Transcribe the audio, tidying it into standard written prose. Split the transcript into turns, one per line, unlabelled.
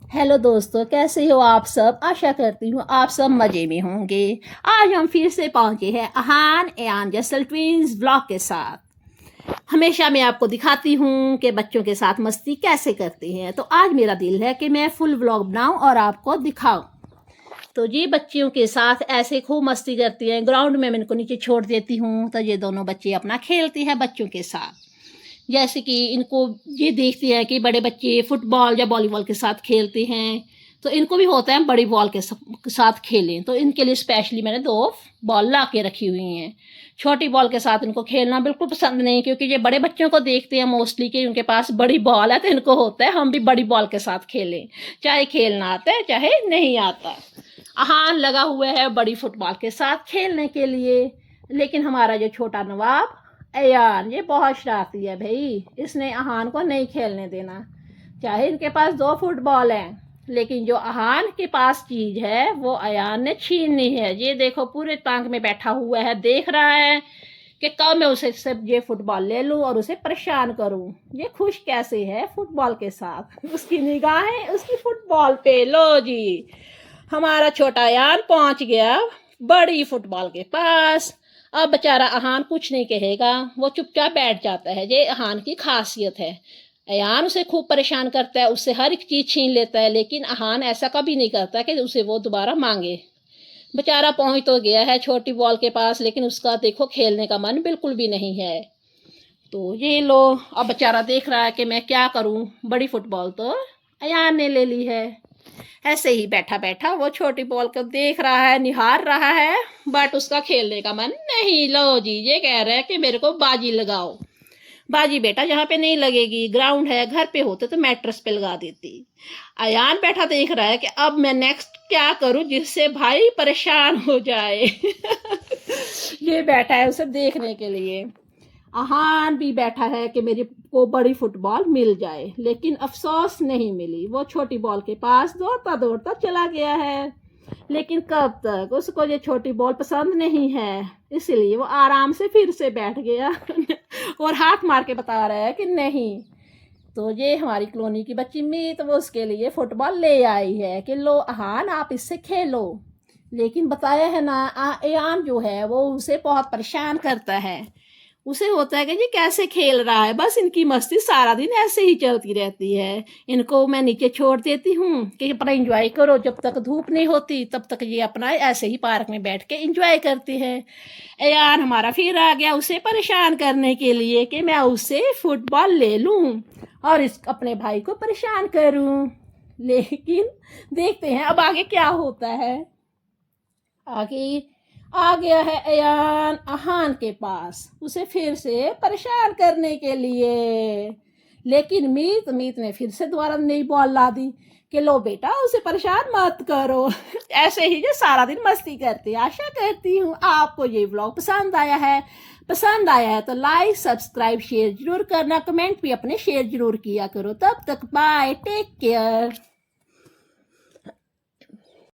Hello दोस्तों, कैसे हो आप सब। आशा करती हूँ आप सब मज़े में होंगे। आज हम फिर से पहुँचे हैं अहान एंड जसल ट्विंस ब्लॉग के साथ। हमेशा मैं आपको दिखाती हूँ कि बच्चों के साथ मस्ती कैसे करते हैं, तो आज मेरा दिल है कि मैं फुल ब्लॉग बनाऊँ और आपको दिखाऊँ। तो ये बच्चियों के साथ ऐसे खूब मस्ती करती हैं। ग्राउंड में मैं इनको नीचे छोड़ देती हूँ तो ये दोनों बच्चे अपना खेलती हैं बच्चों के साथ। जैसे कि इनको ये देखते हैं कि बड़े बच्चे फुटबॉल या वॉलीबॉल के साथ खेलते हैं, तो इनको भी होता है बड़ी बॉल के साथ खेलें। तो इनके लिए स्पेशली मैंने 2 बॉल ला के रखी हुई हैं। छोटी बॉल के साथ इनको खेलना बिल्कुल पसंद नहीं, क्योंकि ये बड़े बच्चों को देखते हैं मोस्टली कि उनके पास बड़ी बॉल है, तो इनको होता है हम भी बड़ी बॉल के साथ खेलें, चाहे खेलना आता है चाहे नहीं आता। अहान लगा हुआ है बड़ी फुटबॉल के साथ खेलने के लिए, लेकिन हमारा जो छोटा नवाब अयान ये बहुत शरारती है भाई। इसने अहान को नहीं खेलने देना। चाहे इनके पास 2 फुटबॉल हैं, लेकिन जो अहान के पास चीज है वो अयान ने छीननी है। ये देखो पूरे तांग में बैठा हुआ है, देख रहा है कि कब मैं उसे से ये फुटबॉल ले लूं और उसे परेशान करूं। ये खुश कैसे है फुटबॉल के साथ, उसकी निगाहें उसकी फुटबॉल पे। लो जी, हमारा छोटा अयान पहुंच गया बड़ी फुटबॉल के पास। अब बेचारा अहान कुछ नहीं कहेगा, वो चुपचाप बैठ जाता है। ये अहान की खासियत है। अयान उसे खूब परेशान करता है, उससे हर एक चीज़ छीन लेता है, लेकिन अहान ऐसा कभी नहीं करता कि उसे वो दोबारा मांगे। बेचारा पहुंच तो गया है छोटी बॉल के पास, लेकिन उसका देखो खेलने का मन बिल्कुल भी नहीं है। तो ये लो, अब बेचारा देख रहा है कि मैं क्या करूं, बड़ी फुटबॉल तो अयान ने ले ली है। ऐसे ही बैठा बैठा वो छोटी बॉल को देख रहा है, निहार रहा है, बट उसका खेलने का मन नहीं। लो जी, ये कह रहा है कि मेरे को बाजी लगाओ। बाजी बेटा यहाँ पे नहीं लगेगी, ग्राउंड है, घर पे होते तो मैट्रेस पे लगा देती। अयान बैठा देख रहा है कि अब मैं नेक्स्ट क्या करूं जिससे भाई परेशान हो जाए। ये बैठा है उसे देखने के लिए। अहान भी बैठा है कि मेरे को बड़ी फुटबॉल मिल जाए, लेकिन अफसोस नहीं मिली। वो छोटी बॉल के पास दौड़ता दौड़ता चला गया है, लेकिन कब तक, उसको ये छोटी बॉल पसंद नहीं है, इसलिए वो आराम से फिर से बैठ गया। और हाथ मार के बता रहा है कि नहीं। तो ये हमारी कॉलोनी की बच्ची मीत वो उसके लिए फुटबॉल ले आई है कि लो अहान आप इससे खेलो। लेकिन बताया है ना, अयान जो है वो उसे बहुत परेशान करता है। उसे होता है कि ये कैसे खेल रहा है, बस इनकी मस्ती सारा दिन ऐसे ही चलती रहती है। इनको मैं नीचे छोड़ देती हूँ कि अपना एंजॉय करो, जब तक धूप नहीं होती तब तक ये अपना ऐसे ही पार्क में बैठ के एंजॉय करते हैं। यार हमारा फिर आ गया उसे परेशान करने के लिए कि मैं उससे फुटबॉल ले लूँ और इस अपने भाई को परेशान करूँ। लेकिन देखते हैं अब आगे क्या होता है। आगे आ गया है अयान अहान के पास उसे फिर से परेशान करने के लिए, लेकिन मीत ने फिर से दोबारा नई बॉल ला दी कि लो बेटा उसे परेशान मत करो। ऐसे ही जो सारा दिन मस्ती करते। आशा करती हूँ आपको ये व्लॉग पसंद आया है। पसंद आया है तो लाइक सब्सक्राइब शेयर जरूर करना, कमेंट भी अपने शेयर जरूर किया करो। तब तक बाय, टेक केयर।